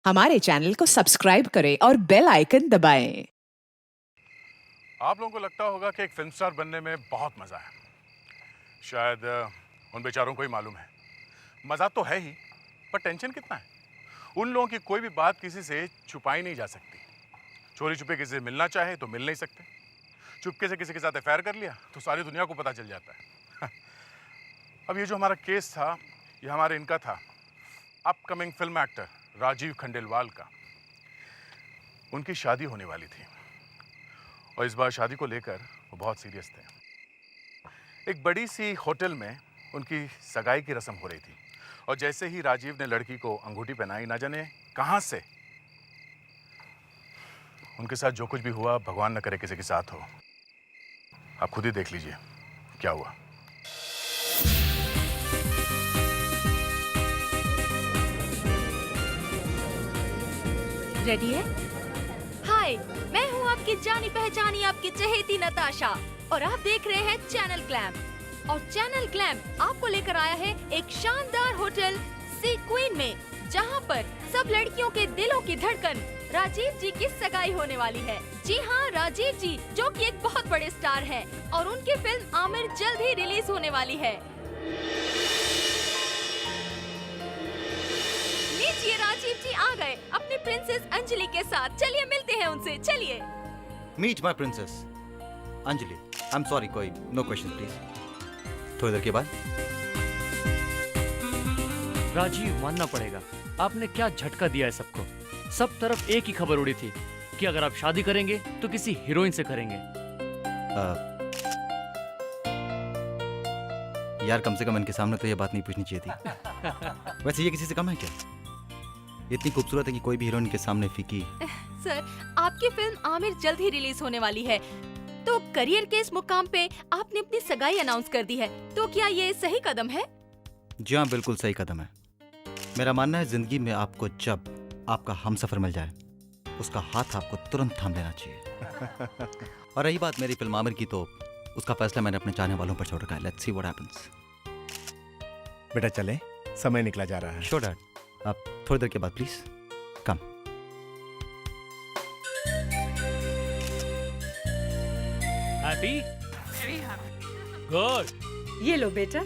हमारे चैनल को सब्सक्राइब करें और बेल आइकन दबाएं। आप लोगों को लगता होगा कि एक फिल्म स्टार बनने में बहुत मज़ा है। शायद उन बेचारों को ही मालूम है। मज़ा तो है ही, पर टेंशन कितना है। उन लोगों की कोई भी बात किसी से छुपाई नहीं जा सकती। चोरी छुपे किसी से मिलना चाहे तो मिल नहीं सकते। चुपके से किसी के साथ अफेयर कर लिया तो सारी दुनिया को पता चल जाता है। अब ये जो हमारा केस था, ये हमारे इनका था, upcoming film actor Rajeev Khandelwal का। उनकी शादी होने वाली थी और इस बार शादी को लेकर वो बहुत सीरियस थे। एक बड़ी सी होटल में उनकी सगाई की रस्म हो रही थी और जैसे ही राजीव ने लड़की को अंगूठी पहनाई, ना जाने कहां से उनके साथ जो कुछ भी हुआ, भगवान न करे किसी के साथ हो। आप खुद ही देख लीजिए क्या हुआ। रेडी है? हाय, मैं हूँ आपकी जानी पहचानी, आपकी चहेती नताशा और आप देख रहे हैं चैनल ग्लैम। और चैनल ग्लैम आपको लेकर आया है एक शानदार होटल सी क्वीन में, जहाँ पर सब लड़कियों के दिलों की धड़कन राजीव जी की सगाई होने वाली है। जी हाँ, राजीव जी जो कि एक बहुत बड़े स्टार हैं और उनकी फिल्म आमिर जल्द ही रिलीज होने वाली है। लीजिए, राजीव जी आ गए अपनी प्रिंसेस अंजलि के साथ। चलिए मिलते हैं उनसे, चलिए। Meet my princess Anjali. I am sorry, कोई नो क्वेश्चन प्लीज। थोड़ी देर के बाद राजीव, मानना पड़ेगा, आपने क्या झटका दिया है सबको। सब तरफ एक ही खबर उड़ी थी कि अगर आप शादी करेंगे तो किसी हीरोइन से करेंगे। यार, कम से कम इनके सामने तो ये बात नहीं पूछनी चाहिए थी। वैसे ये किसी से कम है क्या? इतनी खूबसूरत है कि कोई भी हीरोइन के सामने फीकी। सर, आपकी फिल्म आमिर जल्द ही रिलीज होने वाली है, तो करियर के इस मुकाम पे आपने अपनी सगाई अनाउंस कर दी है, तो क्या ये सही कदम है? जी हाँ, बिल्कुल सही कदम है। मेरा मानना है जिंदगी में आपको जब आपका हमसफर मिल जाए, उसका हाथ आपको तुरंत थाम लेना चाहिए। और रही बात मेरी फिल्म आमिर की, तो उसका फैसला मैंने अपने चाहने वालों पर छोड़ रखा है। Let's see what happens. बेटा चले, समय निकला जा रहा है। श्योर डैड, आप थोड़ी देर के बाद प्लीज कम। हैप्पी? गुड। ये लो बेटा।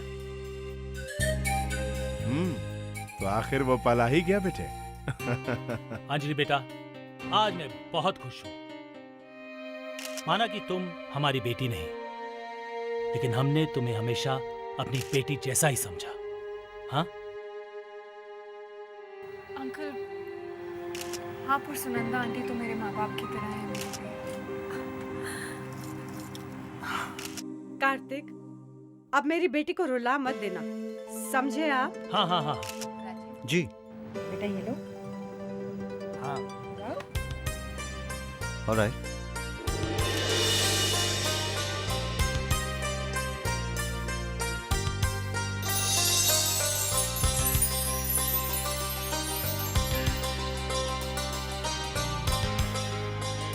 तो आखिर वो पल आ ही गया बेटे। अंजलि बेटा, आज मैं बहुत खुश हूँ। माना कि तुम हमारी बेटी नहीं, लेकिन हमने तुम्हें हमेशा अपनी बेटी जैसा ही समझा। हाँ अंकल, आप और सुनंदा आंटी तो मेरे माँ बाप की तरह हैं मेरे लिए। कार्तिक, अब मेरी बेटी को रुला मत देना, समझे आप? हाँ हाँ हाँ जी। बेटा ये लो। हाँ। ऑलराइट।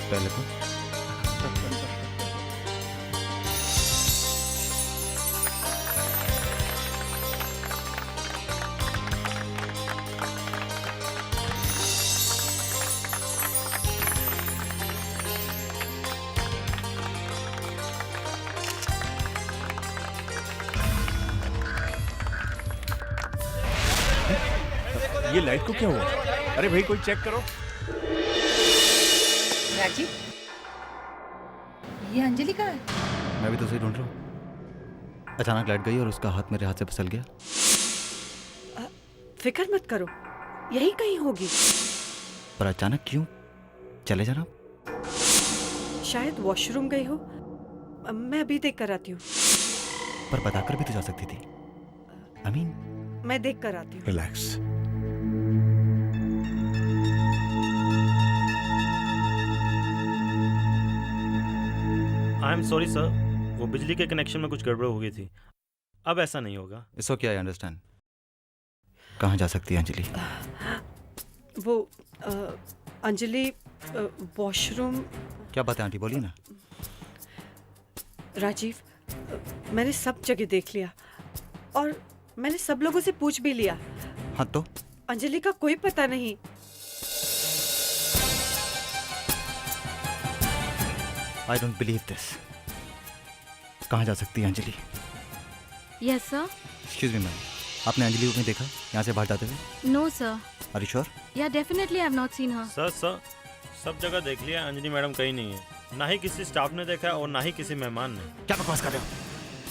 पहले तो ये लाइट को क्या हुआ? अरे भाई, कोई चेक करो। राजीव, ये अंजलि का है? मैं भी तो उसे ढूंढ रहा हूँ। अचानक लाइट गई और उसका हाथ मेरे हाथ से फिसल गया। फिक्र मत करो, यही कहीं होगी। पर अचानक क्यों चले जाना? शायद वॉशरूम गई हो। मैं अभी देख कर आती हूँ। पर बताकर भी तो जा सकती थी। मैं देख कर आती हूँ। Relax. I am sorry sir, वो बिजली के कनेक्शन में कुछ गड़बड़ हो गई थी। अब ऐसा नहीं होगा। It's okay, I understand. कहाँ जा सकती है अंजलि? वो अंजलि वॉशरूम। क्या बात है आंटी, बोलिए ना। राजीव, मैंने सब जगह देख लिया और मैंने सब लोगों से पूछ भी लिया। हाँ तो? अंजलि का कोई पता नहीं। I don't believe this. कहाँ जा सकती है Anjali? Yes sir. Excuse me ma'am, आपने अंजलि को कहीं देखा यहाँ से बाहर जाते हुए? No sir. Are you sure? Yeah definitely I have not seen her. Sir सब जगह देख लिया, अंजलि मैडम कहीं नहीं है। ना ही किसी स्टाफ ने देखा और ना ही किसी मेहमान ने। क्या बकवास कर रहे हो?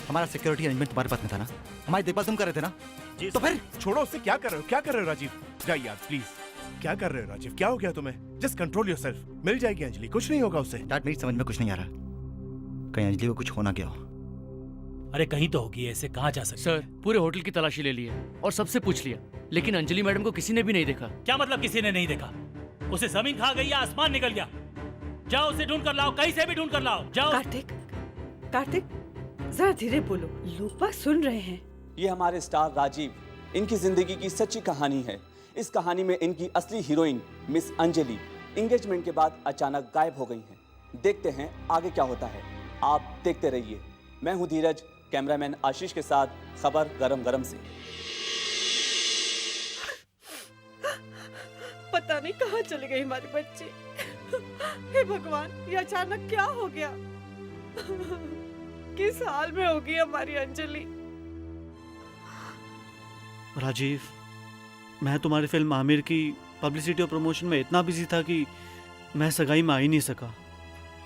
हमारा सिक्योरिटी अरेंजमेंट तुम्हारे पास में था ना, हमारी देखभाल तुम कर रहे थे ना। जी तो फिर छोड़ो उससे, क्या कर रहे हो? क्या कर रहे हो राजीव? जाइए यार प्लीज। क्या कर रहे हो राजीव? क्या हो गया तुम्हें? Just control yourself. मिल जाएगी अंजलि, कुछ नहीं होगा उससे। डैड मेरी समझ में कुछ नहीं आ रहा, कहीं अंजलि को कुछ होना क्या हो। अरे कहीं तो होगी, ऐसे कहाँ जा सकते सर पूरे होटल की तलाशी ले ली है और सबसे पूछ लिया, लेकिन अंजलि मैडम को किसी ने भी नहीं देखा। क्या मतलब किसी ने नहीं देखा? उसे जमीन खा गई या आसमान निकल गया? जाओ उसे ढूंढ कर लाओ, कहीं से भी ढूंढ कर लाओ, जाओ। कार्तिक जरा धीरे बोलो, लोग बाग सुन रहे हैं। ये हमारे स्टार राजीव, इनकी जिंदगी की सच्ची कहानी है। इस कहानी में इनकी असली हीरोइन मिस अंजलि एंगेजमेंट के बाद अचानक गायब हो गई हैं। देखते हैं आगे क्या होता है, आप देखते रहिए। मैं हूं धीरज, कैमरामैन आशीष के साथ खबर गरम गरम से। पता नहीं कहाँ चले गए हमारे बच्चे। हे भगवान, ये अचानक क्या हो गया? किस हाल में होगी हमारी अंजलि? राजीव, मैं तुम्हारी फिल्म आमिर की पब्लिसिटी और प्रमोशन में इतना बिजी था कि मैं सगाई में आ ही नहीं सका,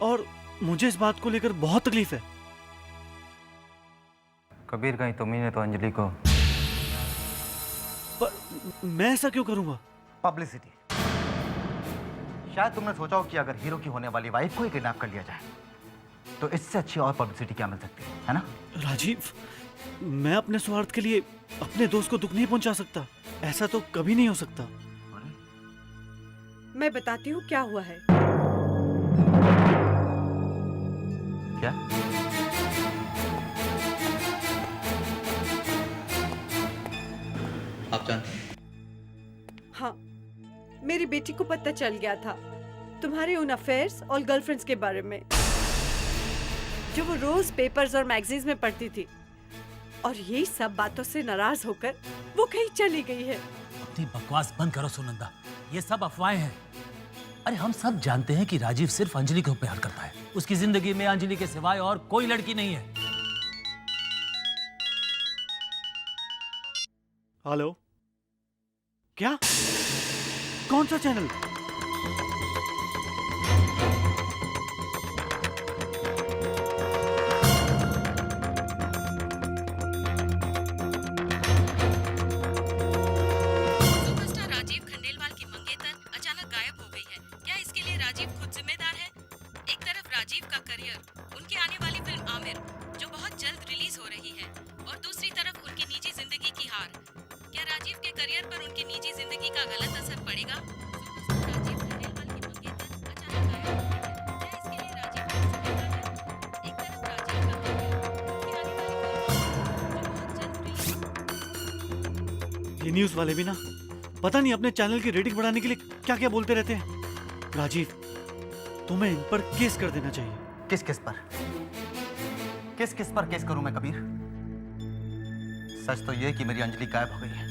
और मुझे इस बात को लेकर बहुत तकलीफ है। कबीर कहीं तुमने तो अंजलि को। पर मैं ऐसा क्यों करूंगा? पब्लिसिटी। शायद तुमने सोचा हो कि अगर हीरो की होने वाली वाइफ को ही किडनैप कर लिया जाए तो इससे अच्छी और पब्लिसिटी क्या मिल सकती है ना? राजीव, मैं अपने स्वार्थ के लिए अपने दोस्त को दुख नहीं पहुंचा सकता। ऐसा तो कभी नहीं हो सकता। मैं बताती हूँ क्या हुआ है। क्या? आप जानते हैं? हाँ, मेरी बेटी को पता चल गया था तुम्हारे उन अफेयर्स और गर्लफ्रेंड्स के बारे में जो वो रोज पेपर्स और मैगजीन्स में पढ़ती थी, और यही सब बातों से नाराज होकर वो कहीं चली गई है। अपनी बकवास बंद करो सुनंदा, ये सब अफवाहें हैं। अरे हम सब जानते हैं कि राजीव सिर्फ अंजलि को प्यार करता है। उसकी जिंदगी में अंजलि के सिवाय और कोई लड़की नहीं है। हेलो, क्या? कौन सा चैनल? सुपरस्टार राजीव खंडेलवाल की मंगेतर अचानक गायब हो गई है। क्या इसके लिए राजीव खुद जिम्मेदार है? एक तरफ राजीव का करियर, उनकी आने वाली फिल्म आमिर जो बहुत जल्द रिलीज हो रही है, और दूसरी तरफ उनकी निजी जिंदगी की हार। क्या राजीव के करियर पर उनकी निजी जिंदगी का गलत असर पड़ेगा? राजीव खंडेलवाल की मंगेतर अचानक गायब हो गई है। क्या इसके लिए राजीव खुद जिम्मेदार है? एक तरफ राजीव का करियर, उनकी आने वाली फिल्म जो बहुत जल्द रिलीज। ये न्यूज वाले भी ना पता नहीं अपने चैनल की रेटिंग बढ़ाने के लिए क्या क्या बोलते रहते हैं। राजीव, तुम्हें इन पर केस कर देना चाहिए। किस किस पर? किस किस पर केस करूं मैं कबीर? सच तो ये कि मेरी अंजलि गायब हो गई है,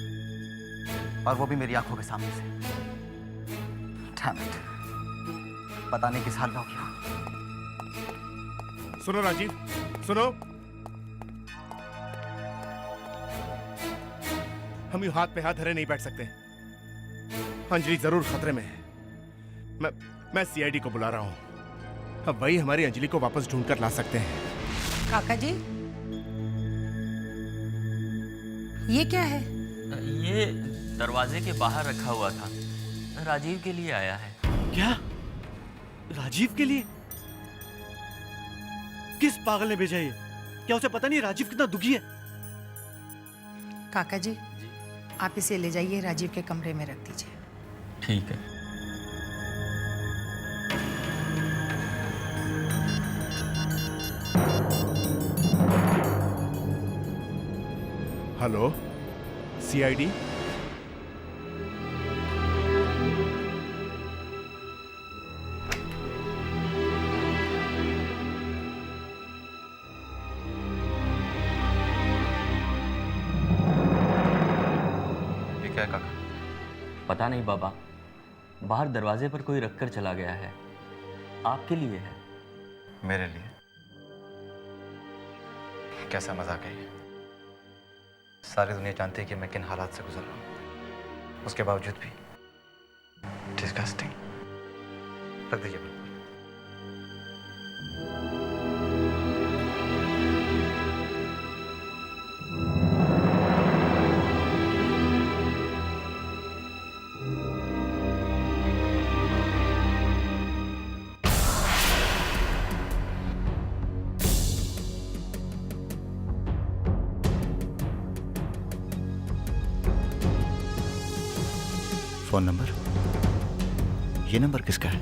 और वो भी मेरी आंखों के सामने से। Damn it. पता नहीं किस हाल में होगी। सुनो राजीव, सुनो। हम यूं हाथ पे हाथ धरे नहीं बैठ सकते। अंजलि जरूर खतरे में है। मैं सीआईडी को बुला रहा हूं। अब वही हमारी अंजलि को वापस ढूंढ कर ला सकते हैं। काका जी, ये क्या है? ये दरवाजे के बाहर रखा हुआ था, राजीव के लिए आया है। क्या? राजीव के लिए? किस पागल ने भेजा ये? क्या उसे पता नहीं राजीव कितना दुखी है? काका जी, आप इसे ले जाइए, राजीव के कमरे में रख दीजिए। ठीक है। Hello, CID? क्या है काका? पता नहीं बाबा, बाहर दरवाजे पर कोई रखकर चला गया है। आपके लिए है। मेरे लिए कैसा मजाक है ये? सारी दुनिया जानती है कि मैं किन हालात से गुजर रहा हूँ, उसके बावजूद भी डिस्गस्टिंग। रख दीजिए बिल्कुल। फोन नंबर, ये नंबर किसका है?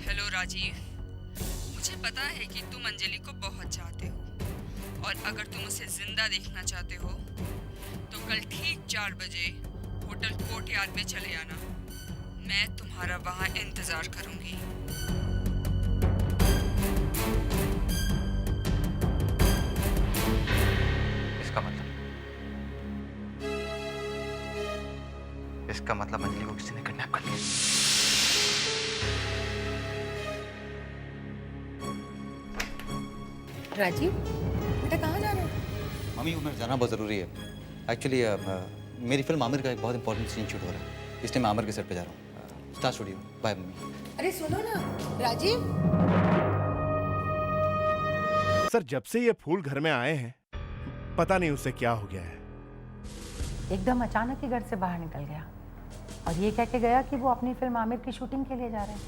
हेलो राजीव, मुझे पता है कि तुम अंजलि को बहुत चाहते हो और अगर तुम उसे जिंदा देखना चाहते हो तो कल ठीक 4 बजे होटल कोर्टयार्ड में चले आना। मैं तुम्हारा वहां इंतजार करूंगी। इसका मतलब अंजलि को किसी ने किडनैप कर लिया। राजीव, बेटा कहाँ जा रहे हो? मम्मी, उधर जाना बहुत ज़रूरी है। एक्चुअली मेरी फिल्म आमिर का एक बहुत इंपॉर्टेंट सीन शूट हो रहा है, इसलिए मैं आमिर के सेट पे जा रहा हूँ। Star studio. Bye mummy. अरे सुनो ना राजीव। सर, जब से ये फूल घर में आए हैं पता नहीं उससे क्या हो गया है। एकदम अचानक ही घर से बाहर निकल गया और ये कह के गया कि वो अपनी फिल्म आमिर की शूटिंग के लिए जा रहे हैं।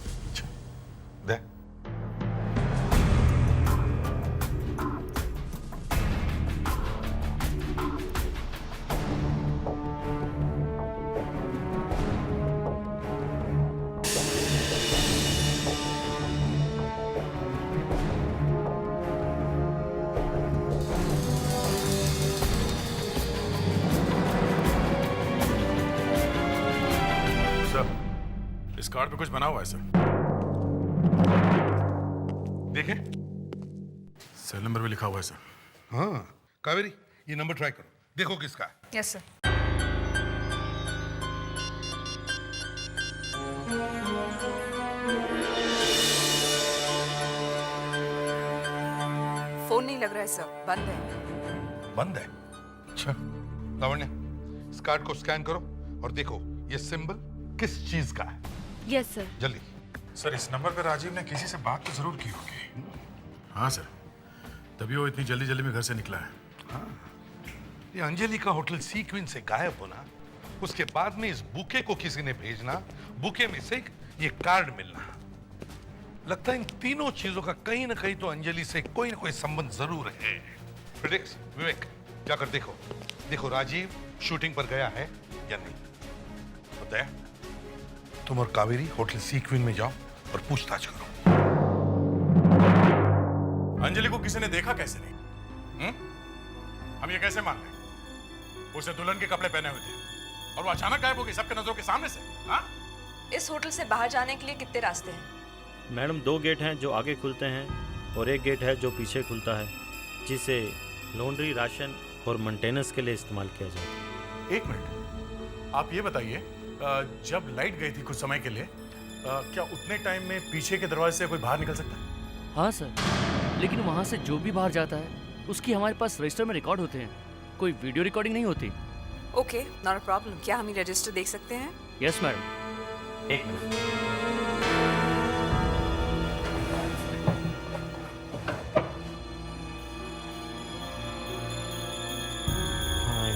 इस कार्ड पे कुछ बना हुआ है सर। देखें। सेल नंबर भी लिखा हुआ है सर। हाँ कावेरी, ये नंबर ट्राई करो, देखो किसका है। Yes sir. फोन नहीं लग रहा है सर, बंद है। बंद है? अच्छा लावण्य, इस कार्ड को स्कैन करो और देखो ये सिंबल किस चीज का है। Yes sir. जल्दी। सर, इस नंबर पर राजीव ने किसी से बात तो जरूर की होगी। हाँ सर, तभी वो इतनी जल्दी जल्दी में घर से निकला है। हाँ, ये अंजलि का होटल सीक्वेंस से गायब होना, उसके बाद में इस बुके को किसी ने भेजना, बुके में से ये कार्ड मिलना, लगता है इन तीनों चीजों का कहीं ना कहीं तो अंजलि से कोई ना कोई संबंध जरूर है। प्रिडिक्स, विवेक जाकर देखो, देखो राजीव शूटिंग पर गया है या नहीं। होता है, तुम और कावेरी होटल सीक्वेन में जाओ और पूछताछ करो। अंजलि को किसी ने देखा कैसे नहीं? हम ये कैसे मान लें? उसे दुल्हन के कपड़े पहने हुए थे और वो अचानक गायब हो गई सबके नजरों के सामने से। हाँ? इस होटल से बाहर जाने के लिए कितने रास्ते हैं? मैडम 2 गेट हैं जो आगे खुलते हैं और 1 गेट है जो पीछे खुलता है, जिसे लॉन्ड्री, राशन और मेंटेनेंस के लिए इस्तेमाल किया जाता है। 1 मिनट, आप ये बताइए, जब लाइट गई थी कुछ समय के लिए, क्या उतने टाइम में पीछे के दरवाजे से कोई बाहर निकल सकता है? हाँ सर, लेकिन वहाँ से जो भी बाहर जाता है उसकी हमारे पास रजिस्टर में रिकॉर्ड होते हैं, कोई वीडियो रिकॉर्डिंग नहीं होती। Okay, not a problem. क्या हम ये रजिस्टर देख सकते हैं? Yes madam. 1 minute.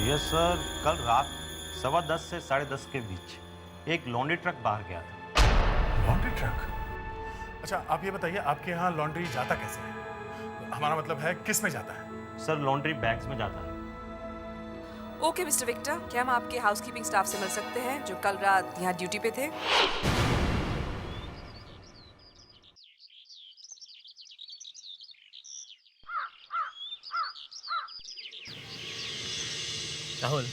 Yes sir, कल रात 10:15 से 10:30 के बीच एक लॉन्ड्री ट्रक बाहर गया था। Laundry truck? अच्छा, आप ये बताइए, आपके यहाँ लॉन्ड्री जाता कैसे है? हमारा मतलब है किस में जाता है? सर, लॉन्ड्री बैग्स में जाता है। ओके मिस्टर विक्टर, क्या हम आपके हाउसकीपिंग स्टाफ से मिल सकते हैं जो कल रात यहाँ ड्यूटी पे थे? राहुल,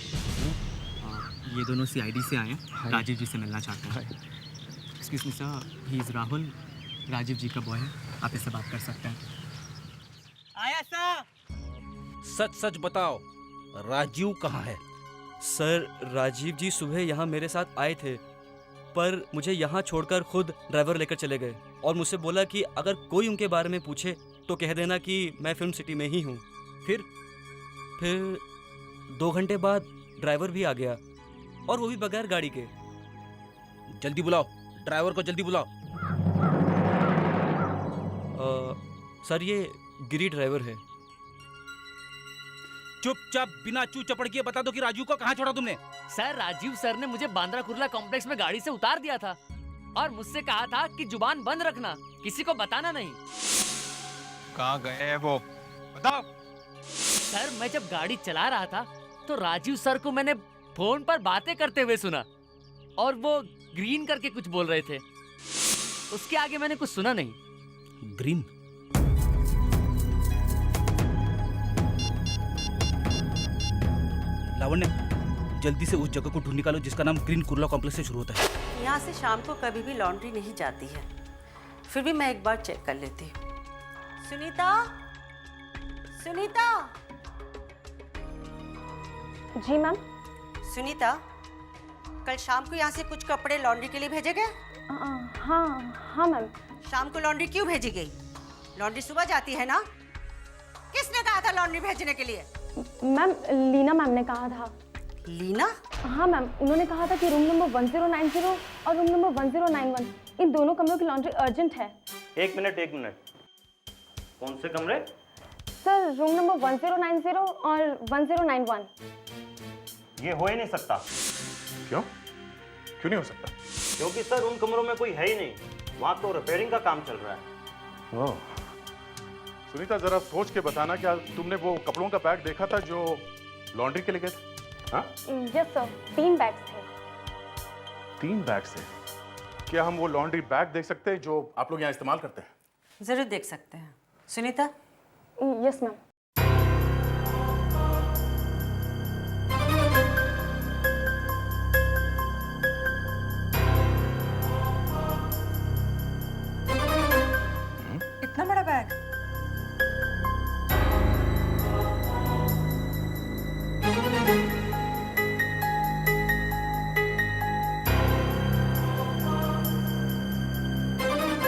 ये दोनों सीआईडी से आए हैं, राजीव जी से मिलना चाहते हैं। Excuse me sir, he is Rahul, Rajiv ji का बॉय है, आप इससे बात कर सकते हैं। आया सर। सच सच बताओ, राजीव कहाँ है? सर राजीव जी सुबह यहाँ मेरे साथ आए थे, पर मुझे यहाँ छोड़कर खुद ड्राइवर लेकर चले गए और मुझसे बोला कि अगर कोई उनके बारे में पूछे तो कह देना कि मैं फिल्म सिटी में ही हूँ। फिर 2 घंटे बाद ड्राइवर भी आ गया, और वो भी बगैर गाड़ी के। जल्दी बुलाओ, ड्राइवर को जल्दी बुलाओ। सर ये गिरी ड्राइवर है। चुपचाप बिना चू चपड़ किए बता दो कि राजू को कहाँ छोड़ा तुमने? सर राजीव सर ने मुझे बांद्रा कुर्ला कॉम्प्लेक्स में गाड़ी से उतार दिया था और मुझसे कहा था कि जुबान बंद रखना, किसी को बताना नहीं। कहाँ गए हैं वो, बताओ। सर मैं जब गाड़ी चला रहा था तो राजीव सर को मैंने फोन पर बातें करते हुए सुना और वो ग्रीन करके कुछ बोल रहे थे। उसके आगे मैंने कुछ सुना नहीं। ग्रीन? लावण्य, जल्दी से उस जगह को ढूंढ निकालो जिसका नाम ग्रीन कुर्ला कॉम्प्लेक्स से शुरू होता है। यहाँ से शाम को कभी भी लॉन्ड्री नहीं जाती है, फिर भी मैं एक बार चेक कर लेती हूँ। सुनीता, सुनीता। जी मैम। सुनीता, कल शाम को यहाँ से कुछ कपड़े लॉन्ड्री के लिए भेजे गए? हाँ मैम। शाम को लॉन्ड्री क्यों भेजी गई? लॉन्ड्री सुबह जाती है ना? किसने कहा था लॉन्ड्री भेजने के लिए? मैम लीना मैम ने कहा था। लीना? हाँ मैम, उन्होंने कहा था कि रूम नंबर 1090 और रूम नंबर 1091 इन दोनों कमरों की लॉन्ड्री अर्जेंट है। एक मिनट, कौन से कमरे? सर रूम नंबर 1090 और 1091। ये हो ही नहीं सकता। क्यों नहीं हो सकता? क्योंकि सर उन कमरों में कोई है ही नहीं, वहाँ तो रिपेयरिंग का काम चल रहा है। ओह, सुनीता जरा सोच के बताना, क्या तुमने वो कपड़ों का बैग देखा था जो लॉन्ड्री के लिए गए थे? हाँ? यस सर, 3 बैग्स थे। 3 बैग से? क्या हम वो लॉन्ड्री बैग देख सकते हैं जो आप लोग यहाँ इस्तेमाल करते हैं? जरूर देख सकते हैं। सुनीता? Yes ma'am. इतना बड़ा बैग?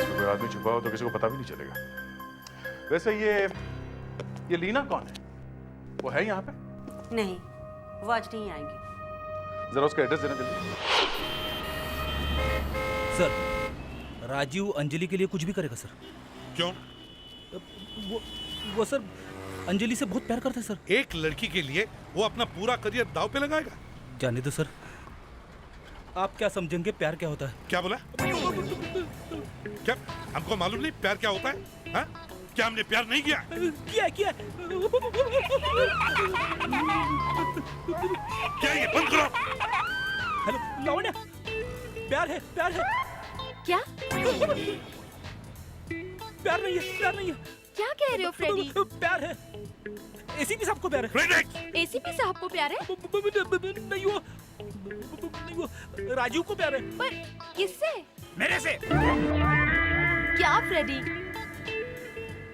कोई आदमी छुपा हो तो किसी को पता भी नहीं चलेगा। वैसे ये लीना कौन है? वो है यहाँ पे? नहीं, वो आज नहीं आएंगी। जरा उसका एड्रेस देना जल्दी। सर राजीव अंजलि के लिए कुछ भी करेगा सर। क्यों? वो सर अंजलि से बहुत प्यार करता है सर। एक लड़की के लिए वो अपना पूरा करियर दांव पे लगाएगा? जाने दो सर, आप क्या समझेंगे प्यार क्या होता है? क्या बोला? क्या हमको मालूम नहीं प्यार क्या होता है? हा? क्या हमने प्यार नहीं किया? किया। क्या ये बंद करो। हेलो लावण्य, प्यार है। क्या? प्यार नहीं है। क्या कह रहे हो फ्रेडी? प्यार है। एसीपी साहब को प्यार है। एसीपी साहब को प्यार है? नहीं वो राजू को प्यार है। पर किससे? मेरे से। क्या फ्रेडी?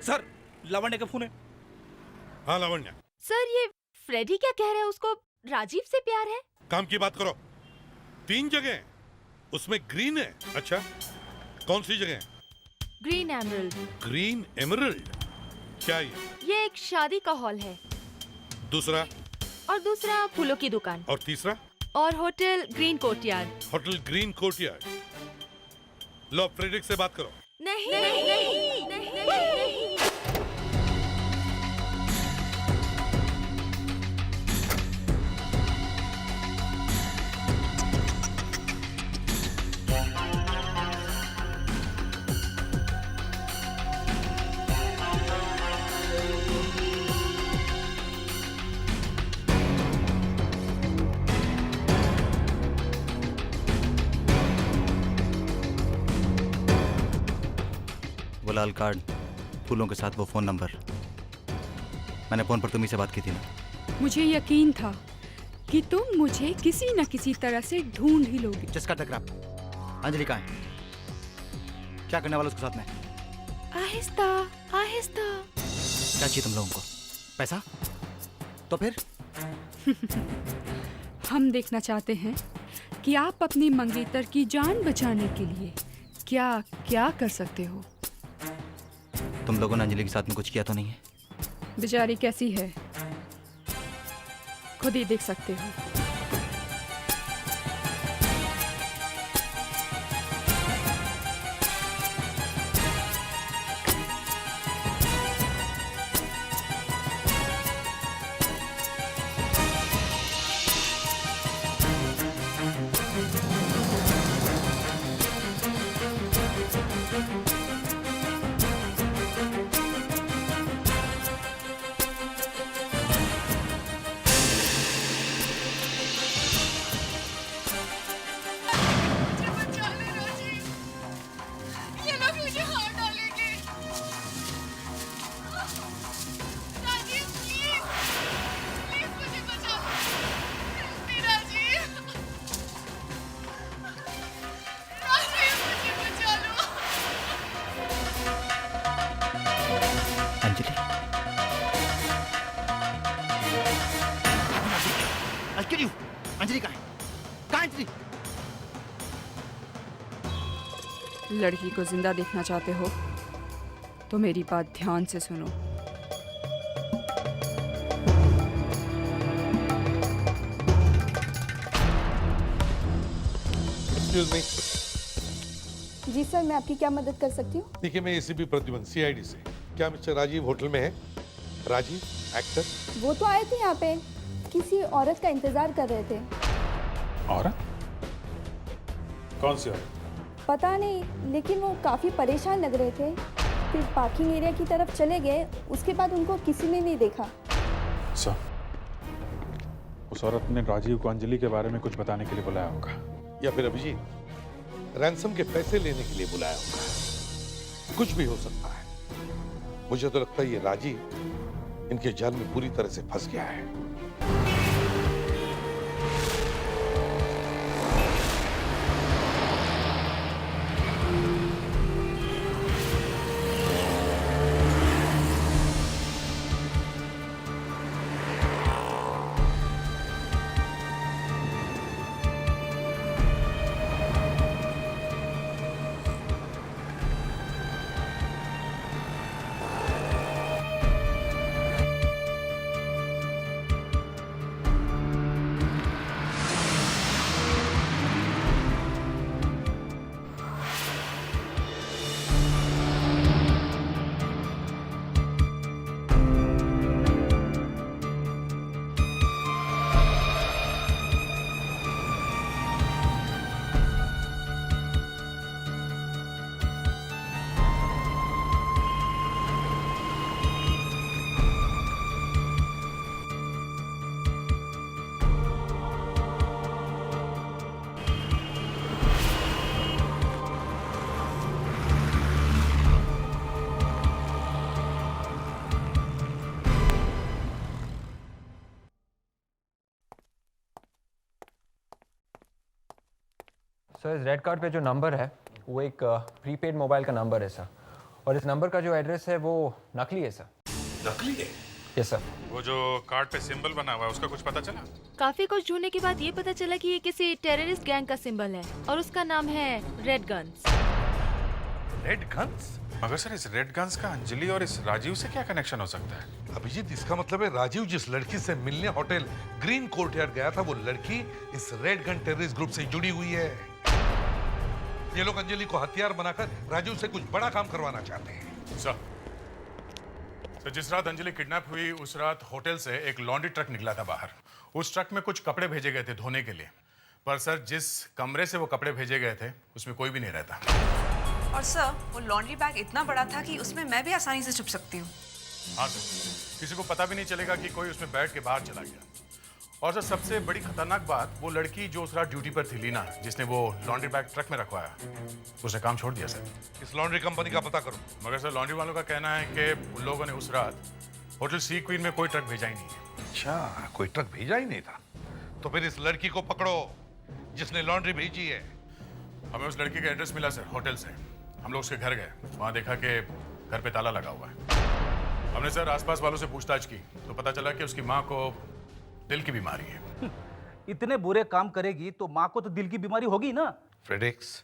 सर लावण्य का फोन है। हाँ लावण्य। सर ये फ्रेडी क्या कह रहा है, उसको राजीव से प्यार है? काम की बात करो। 3 जगह उसमें ग्रीन है। अच्छा कौन सी जगह? Green emerald. Green emerald? क्या ये एक शादी का हॉल है। दूसरा? और दूसरा फूलों की दुकान। और तीसरा? और hotel green courtyard. Hotel green courtyard. लो फ्रेडरिक से बात करो। नहीं। वो लाल कार्ड, फूलों के साथ वो फ़ोन नंबर, मैंने फ़ोन पर तुम्ही से बात की थी ना। मुझे यकीन था कि तुम मुझे किसी न किसी तरह से ढूंढ ही लोगे। जिसका टकरा अंजलि कहाँ है? क्या करने वाला उसके साथ में? आहिस्ता आहिस्ता। क्या चाहिए तुम लोगों को? पैसा? तो फिर हम देखना चाहते हैं कि आप अपनी मंगेतर की जान बचाने के लिए क्या क्या कर सकते हो। तुम लोगों ने अंजलि के साथ में कुछ किया तो नहीं है? बेचारी कैसी है खुद ही देख सकते हो। अंजलि कहाँ है? कहाँ अंजलि? लड़की को जिंदा देखना चाहते हो तो मेरी बात ध्यान से सुनो। Excuse me. जी सर, मैं आपकी क्या मदद कर सकती हूँ? देखिए, मैं एसीपी प्रद्युमन सीआईडी से। क्या मिस्टर राजीव होटल में है? राजीव एक्टर? वो तो आए थे यहाँ पे, किसी औरत का इंतजार कर रहे थे। औरत? कौन सी औरत? पता नहीं, लेकिन वो काफी परेशान लग रहे थे। फिर पार्किंग एरिया की तरफ चले गए, उसके बाद उनको किसी ने नहीं देखा। सर, उस औरत ने राजीव को अंजलि के बारे में कुछ बताने के लिए बुलाया होगा, या फिर अभिजीत रैंसम के पैसे लेने के लिए बुलाया होगा। कुछ भी हो सकता है। मुझे तो लगता है ये राजीव इनके जाल में पूरी तरह से फंस गया है। सर, इस रेड कार्ड पे जो नंबर है वो एक प्रीपेड मोबाइल का नंबर है सर, और इस नंबर का जो एड्रेस है वो नकली है सर। नकली है? Yes sir. वो जो कार्ड पे सिंबल बना हुआ है उसका कुछ पता चला? काफी कुछ ढूंढने के बाद ये पता चला कि ये किसी टेररिस्ट गैंग का सिंबल है और उसका नाम है रेड गन्स। Red guns? मगर सर, इस रेड गन्स का अंजलि और इस राजीव से क्या कनेक्शन हो सकता है? अभिजीत, इसका मतलब है राजीव जिस लड़की से मिलने होटल ग्रीन कोर्टयार्ड गया था, वो लड़की इस रेड गन टेररिस्ट ग्रुप से जुड़ी हुई है। ये लोग अंजलि को हथियार बनाकर राजीव से कुछ बड़ा काम करवाना चाहते हैं। सर, जिस रात अंजलि किडनैप हुई उस रात होटल से एक लॉन्ड्री ट्रक निकला था बाहर। उस ट्रक में कुछ कपड़े भेजे गए थे धोने के लिए, पर सर जिस कमरे से वो कपड़े भेजे गए थे उसमें कोई भी नहीं रहता। और सर, वो लॉन्ड्री बैग इतना बड़ा था कि उसमें मैं भी आसानी से छुप सकती हूँ। हाँ सर, किसी को पता भी नहीं चलेगा कि कोई उसमें बैठ के बाहर चला गया। और सर, सबसे बड़ी खतरनाक बात, वो लड़की जो उस रात ड्यूटी पर थी, लीना, जिसने वो लॉन्ड्री बैग ट्रक में रखवाया, उसने काम छोड़ दिया सर। इस लॉन्ड्री कंपनी का पता करो। मगर सर, लॉन्ड्री वालों का कहना है कि उन लोगों ने उस रात होटल सी क्वीन में कोई ट्रक भेजा ही नहीं है। अच्छा, कोई ट्रक भेजा ही नहीं था? तो फिर इस लड़की को पकड़ो जिसने लॉन्ड्री भेजी है। हमें उस लड़की का एड्रेस मिला सर होटल से। हम लोग उसके घर गए, वहाँ देखा कि घर पे ताला लगा हुआ है। हमने सर आसपास वालों से पूछताछ की तो पता चला कि उसकी माँ को दिल की बीमारी है। इतने बुरे काम करेगी तो माँ को तो दिल की बीमारी होगी ना। फ्रेडेक्स,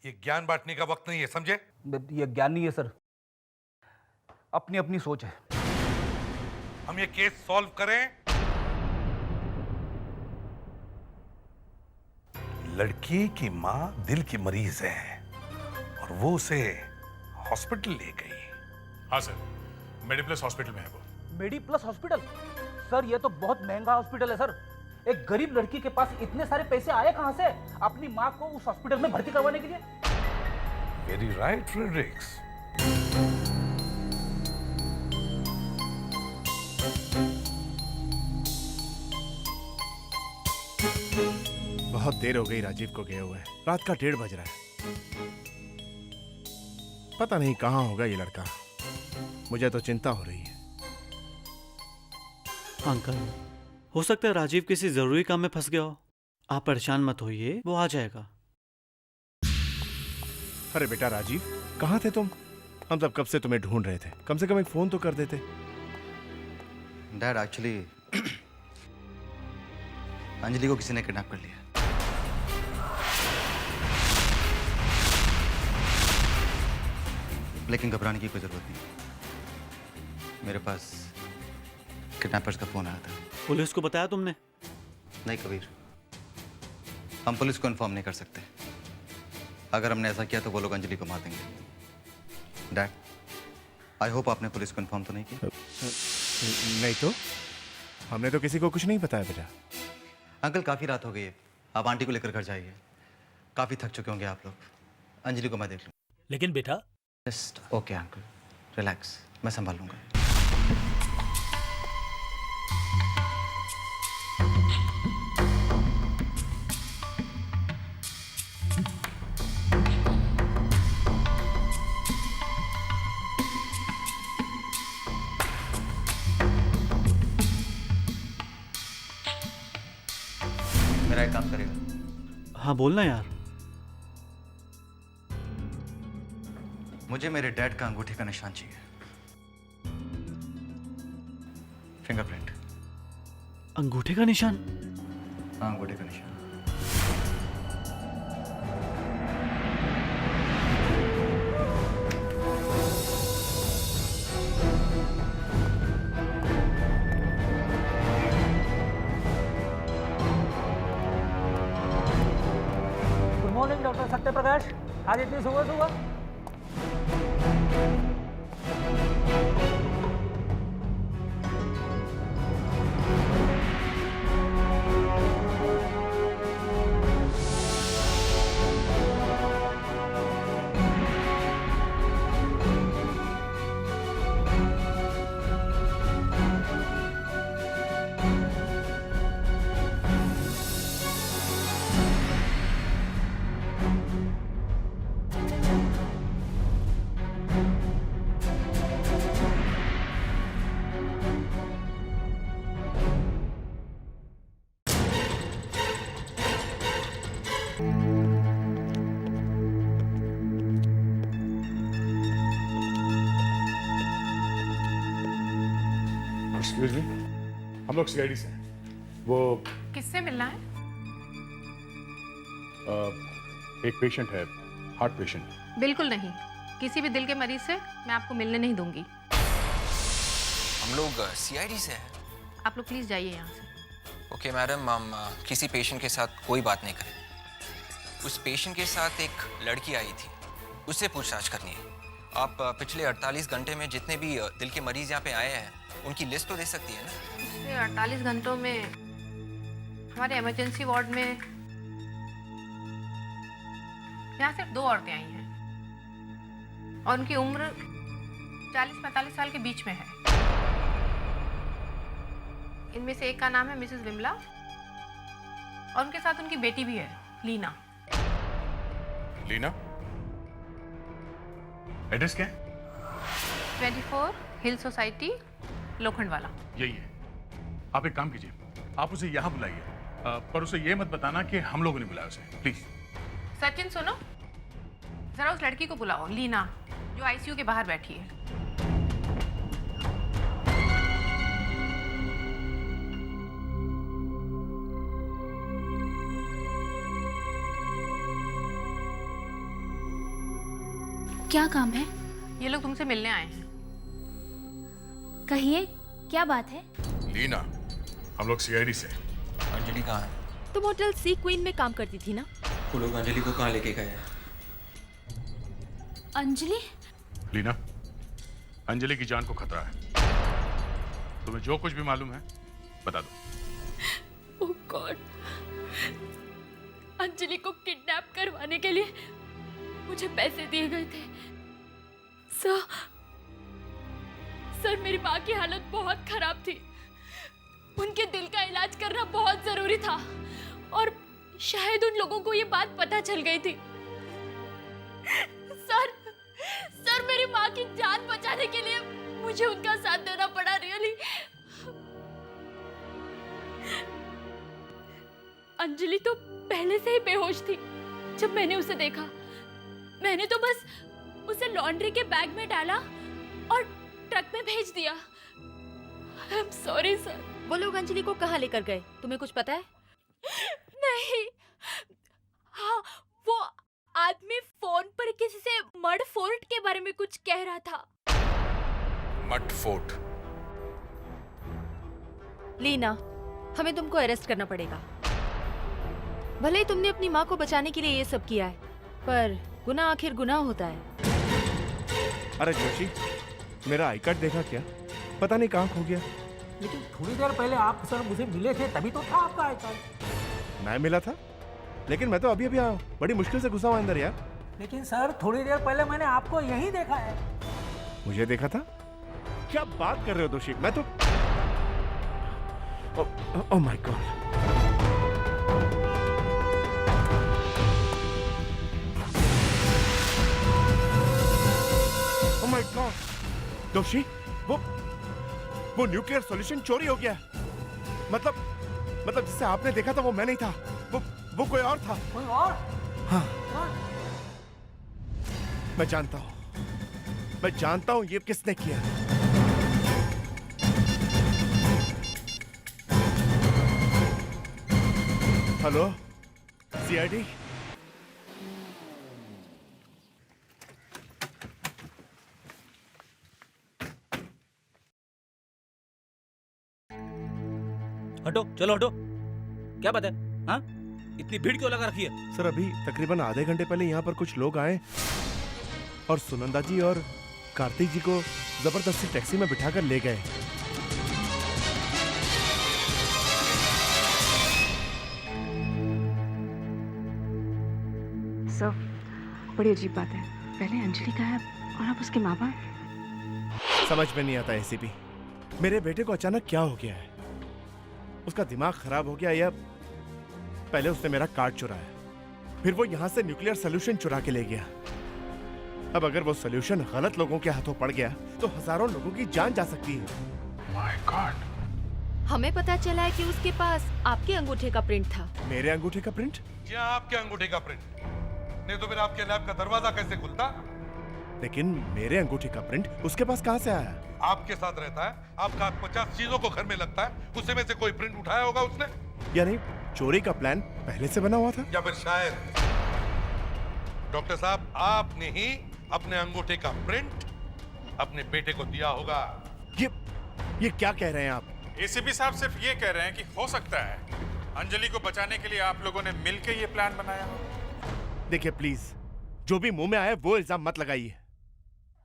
ये ज्ञान बांटने का वक्त नहीं है, समझे? ये ज्ञान नहीं है सर, अपनी अपनी सोच है। हम ये केस सॉल्व करें। लड़की की माँ दिल की मरीज है और वो उसे हॉस्पिटल ले गई। हाँ सर, मेडिप्लस हॉस्पिटल में है वो। मेडिप्लस हॉस्पिटल? सर ये तो बहुत महंगा हॉस्पिटल है सर। एक गरीब लड़की के पास इतने सारे पैसे आए कहां से अपनी माँ को उस हॉस्पिटल में भर्ती करवाने के लिए? Very right Fredericks. बहुत देर हो गई राजीव को गए हुए। रात का 1:30 बज रहा है। पता नहीं कहां होगा ये लड़का। मुझे तो चिंता हो रही है। अंकल, हो सकता है राजीव किसी जरूरी काम में फंस गया हो। आप परेशान मत होइए, वो आ जाएगा। अरे बेटा राजीव, कहाँ थे तुम? हम सब कब से तुम्हें ढूंढ रहे थे। कम से कम एक फोन तो कर देते। डैड, एक्चुअली अंजलि को किसी ने किडनैप कर लिया। लेकिन घबराने की कोई जरूरत नहीं। मेरे पास किडनैपर्स का फोन आया था। पुलिस को बताया तुमने? नहीं कबीर, हम पुलिस को इन्फॉर्म नहीं कर सकते। अगर हमने ऐसा किया तो वो लोग अंजलि को मार देंगे। डैड, आई होप आपने पुलिस को इन्फॉर्म तो नहीं किया? नहीं तो हमने तो किसी को कुछ नहीं बताया बेटा। अंकल, काफी रात हो गई है, आप आंटी को लेकर घर जाइए। काफी थक चुके होंगे आप लोग। अंजलि को मैं देख लूँ। लेकिन बेटा, जस्ट ओके अंकल, रिलैक्स, मैं संभाल लूंगा। मेरा एक काम करेगा? हाँ बोलना यार। मुझे मेरे डैड का अंगूठे का निशान चाहिए। फिंगरप्रिंट। अंगूठे का निशान? हाँ, अंगूठे का निशान। Good morning doctor Satyaprakash. आज इतनी सुबह सुबह? एक्सक्यूज मी, हम लोग सीआईडी से हैं। वो किससे मिलना है? एक पेशेंट है, हार्ट पेशेंट। बिल्कुल नहीं, किसी भी दिल के मरीज से मैं आपको मिलने नहीं दूंगी। हम लोग सीआईडी से हैं। आप लोग प्लीज जाइए यहाँ से। ओके मैडम, हम किसी पेशेंट के साथ कोई बात नहीं करें। उस पेशेंट के साथ एक लड़की आई थी, उससे पूछताछ करनी है। आप पिछले 48 घंटे में जितने भी दिल के मरीज यहाँ पे आए हैं उनकी लिस्ट तो दे सकती है ना? पिछले 48 घंटों में हमारे इमरजेंसी वार्ड में यहाँ सिर्फ 2 औरतें आई हैं और उनकी उम्र 40-45 साल के बीच में है। इनमें से एक का नाम है मिसेस विमला और उनके साथ उनकी बेटी भी है, लीना। लीना? एड्रेस क्या है? 24 हिल सोसाइटी, लोखंडवाला। यही है। आप एक काम कीजिए, आप उसे यहाँ बुलाइए, पर उसे ये मत बताना कि हम लोगों ने बुलाया उसे, प्लीज। सचिन सुनो, जरा उस लड़की को बुलाओ, लीना, जो आईसीयू के बाहर बैठी है। क्या काम है? ये लोग तुमसे मिलने आए हैं। कहिए, क्या बात है? लीना, हम लोग सीआईडी से। अंजलि कहाँ है? तुम होटल सी क्वीन में काम करती थी ना? वो लोग अंजलि को कहाँ लेके गए हैं? अंजलि? लीना, अंजलि की जान को खतरा है। तुम्हें जो कुछ भी मालूम है बता दो। ओह गॉड, अंजलि को किडनैप करवाने के लिए मुझे पैसे दिए गए थे। सर मेरी माँ की हालत बहुत खराब थी। उनके दिल का इलाज करना बहुत जरूरी था और शायद उन लोगों को ये बात पता चल गई थी। सर मेरी माँ की जान बचाने के लिए मुझे उनका साथ देना पड़ा। रियली अंजलि तो पहले से ही बेहोश थी जब मैंने उसे देखा। मैंने तो बस उसे लॉन्ड्री के बैग में डाला और ट्रक में भेज दिया। आई एम सॉरी सर। वो लोग अंजलि को कहाँ लेकर गए, तुम्हें कुछ पता है? नहीं, हाँ वो आदमी फोन पर किसी से मड फोर्ट के बारे में कुछ कह रहा था। Mud fort? लीना, हमें तुमको अरेस्ट करना पड़ेगा। भले ही तुमने अपनी माँ को बचाने के लिए ये सब किया है, पर गुनाह आखिर गुनाह होता है। अरे जोशी, मेरा आई कार्ड देखा क्या? पता नहीं कहाँ खो गया। लेकिन थोड़ी देर पहले आप सर मुझे मिले थे, तभी तो था आपका आई कार्ड। मैं मिला था, लेकिन मैं तो अभी अभी आया, बड़ी मुश्किल से घुसा हुआ अंदर यार। लेकिन सर थोड़ी देर पहले मैंने आपको यहीं देखा है। मुझे देखा था? क्या बात कर रहे हो दोषी? मैं तो oh my God. Oh my God दोषी, वो न्यूक्लियर सॉल्यूशन चोरी हो गया। मतलब जिसे आपने देखा था वो मैं नहीं था, वो कोई और था। कोई और? हाँ, मैं जानता हूं ये किसने किया। Hello CID? हटो, चलो हटो। क्या बात है? हाँ, इतनी भीड़ क्यों लगा रखी है? सर अभी तकरीबन आधे घंटे पहले यहाँ पर कुछ लोग आए और सुनंदा जी और कार्तिक जी को जबरदस्ती टैक्सी में बिठाकर ले गए। सर, बड़ी अजीब बात है। पहले अंजलि का है और अब उसके माँ बाप। समझ में नहीं आता एसीपी, मेरे बेटे को अचानक क्या हो गया है? उसका दिमाग खराब हो गया या पहले उसने मेरा कार्ड चुराया, फिर वो यहाँ से न्यूक्लियर सॉल्यूशन चुरा के ले गया। अब अगर वो सॉल्यूशन गलत लोगों के हाथों पड़ गया तो हजारों लोगों की जान जा सकती है। My God. हमें पता चला है कि उसके पास आपके अंगूठे का प्रिंट था। मेरे अंगूठे का प्रिंट? जी हाँ, आपके अंगूठे का प्रिंट। नहीं तो फिर आपके लैब का दरवाजा कैसे खुलता? लेकिन मेरे अंगूठे का प्रिंट उसके पास कहाँ से आया? आपके साथ रहता है, आपका 50 चीजों को घर में लगता है, उससे में से कोई प्रिंट उठाया होगा उसने। यानी चोरी का प्लान पहले से बना हुआ था? या फिर शायद डॉक्टर साहब आपने ही अपने अंगूठे का प्रिंट अपने बेटे को दिया होगा। ये क्या कह रहे हैं आप? एसीपी साहब सिर्फ ये कह रहे हैं कि हो सकता है अंजलि को बचाने के लिए आप लोगों ने मिलकर ये प्लान बनाया हो। देखिए प्लीज, जो भी मुंह में आए वो इल्जाम मत लगाइए।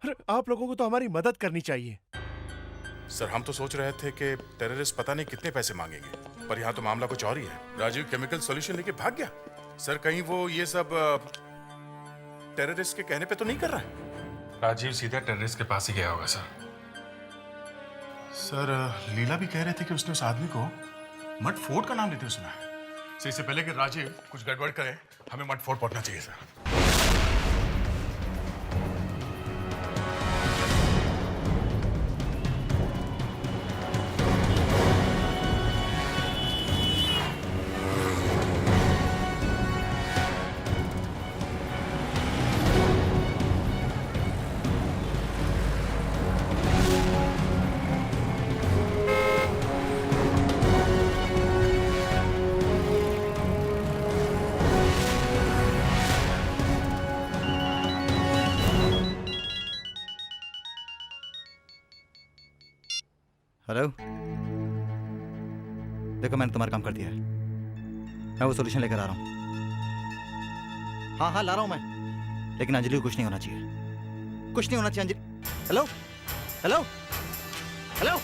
अरे आप लोगों को तो हमारी मदद करनी चाहिए। सर हम तो सोच रहे थे कि टेररिस्ट पता नहीं कितने पैसे मांगेंगे, पर यहाँ तो मामला कुछ और ही है। राजीव केमिकल सॉल्यूशन लेके भाग गया। सर कहीं वो ये सब टेररिस्ट के कहने पे तो नहीं कर रहा है? राजीव सीधा टेररिस्ट के पास ही गया होगा सर। लीला भी कह रहे थे कि उसने उस आदमी को मड फोर्ट का नाम लेते सुना है। सर इससे पहले कि राजीव कुछ गड़बड़ करे, हमें मड फोर्ट पहुंचना चाहिए सर। हेलो, देखो मैंने तुम्हारा काम कर दिया है, मैं वो सॉल्यूशन लेकर आ रहा हूँ। हाँ हाँ ला रहा हूँ मैं, लेकिन अंजलि को कुछ नहीं होना चाहिए, कुछ नहीं होना चाहिए अंजलि। हेलो हेलो हेलो,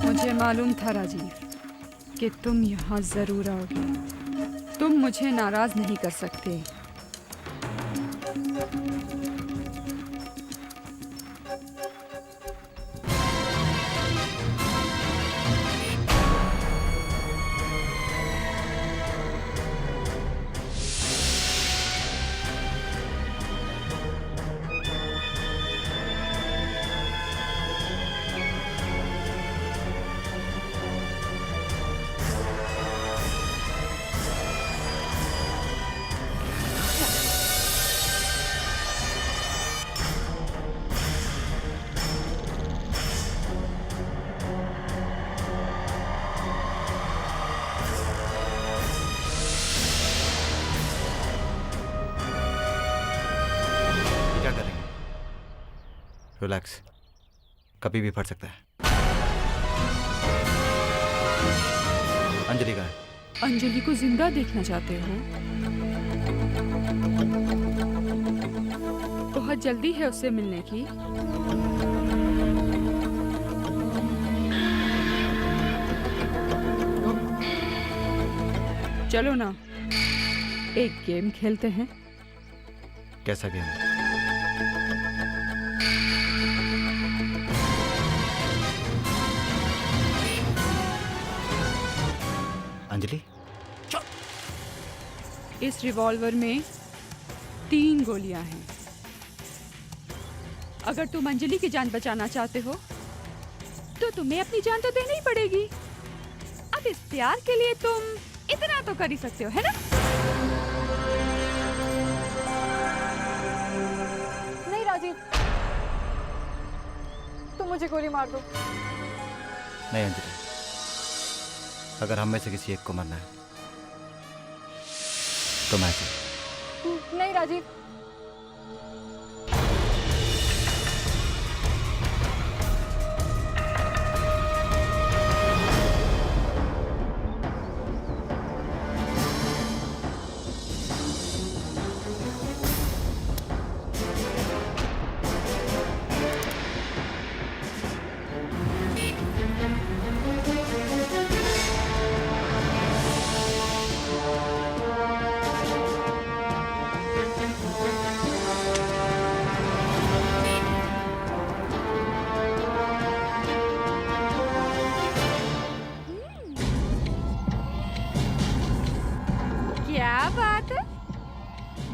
मुझे मालूम था राजीव कि तुम यहाँ जरूर आओगे। तुम मुझे नाराज नहीं कर सकते। रिलैक्स, कभी भी फट सकता है। अंजलि का है। अंजलि को जिंदा देखना चाहते हो? बहुत जल्दी है उससे मिलने की। चलो ना, एक गेम खेलते हैं। कैसा गेम? अंजलि, इस रिवॉल्वर में 3 गोलियां हैं। अगर तुम अंजलि की जान बचाना चाहते हो तो तुम्हें अपनी जान तो देनी ही पड़ेगी। अब इस प्यार के लिए तुम इतना तो कर ही सकते हो, है ना? नहीं राजीव, तुम मुझे गोली मार दो। नहीं अंजलि, अगर हम में से किसी एक को मरना है तो मैं नहीं राजीव,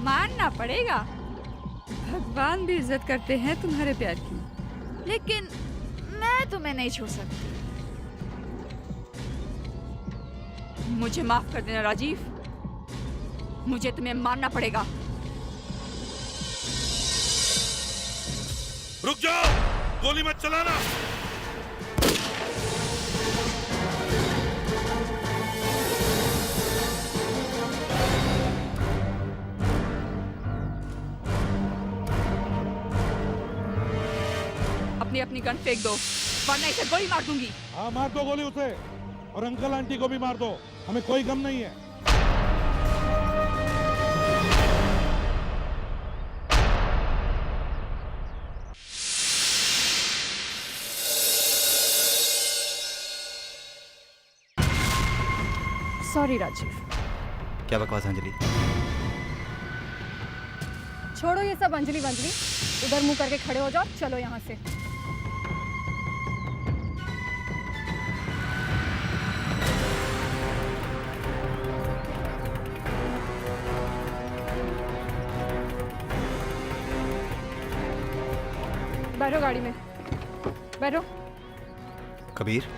मानना पड़ेगा। भगवान भी इज्जत करते हैं तुम्हारे प्यार की, लेकिन मैं तुम्हें नहीं छोड़ सकती। मुझे माफ कर देना राजीव, मुझे तुम्हें मानना पड़ेगा। रुक जाओ, गोली मत चलाना। अपनी गन फेंक दो, वरना इसे गोली मार दूंगी। हाँ मार दो गोली उसे, और अंकल आंटी को भी मार दो, हमें कोई गम नहीं है। सॉरी राजीव, क्या बकवास अंजलि? छोड़ो ये सब अंजलि वंजलि, उधर मुंह करके खड़े हो जाओ, चलो यहाँ से। बैठो गाड़ी में, बैठो। कबीर,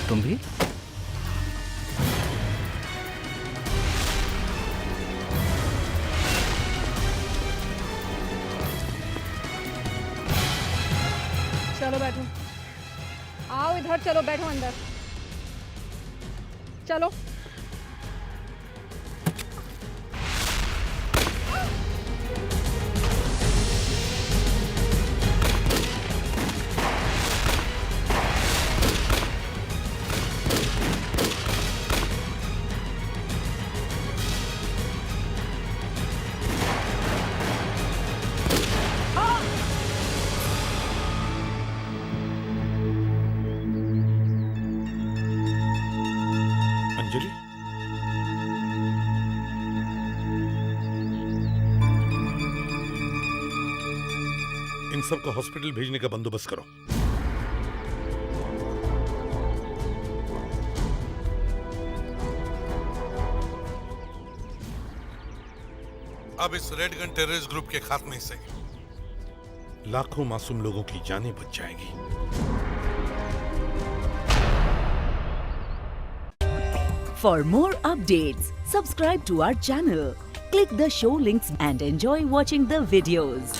तुम भी? चलो बैठो, आओ इधर, चलो बैठो अंदर, चलो। अंजलि, इन सब का हॉस्पिटल भेजने का बंदोबस्त करो। अब इस रेड गन टेररिस्ट ग्रुप के खात्मे से लाखों मासूम लोगों की जानें बच जाएंगी। For more updates, subscribe to our channel, click the show links and enjoy watching the videos.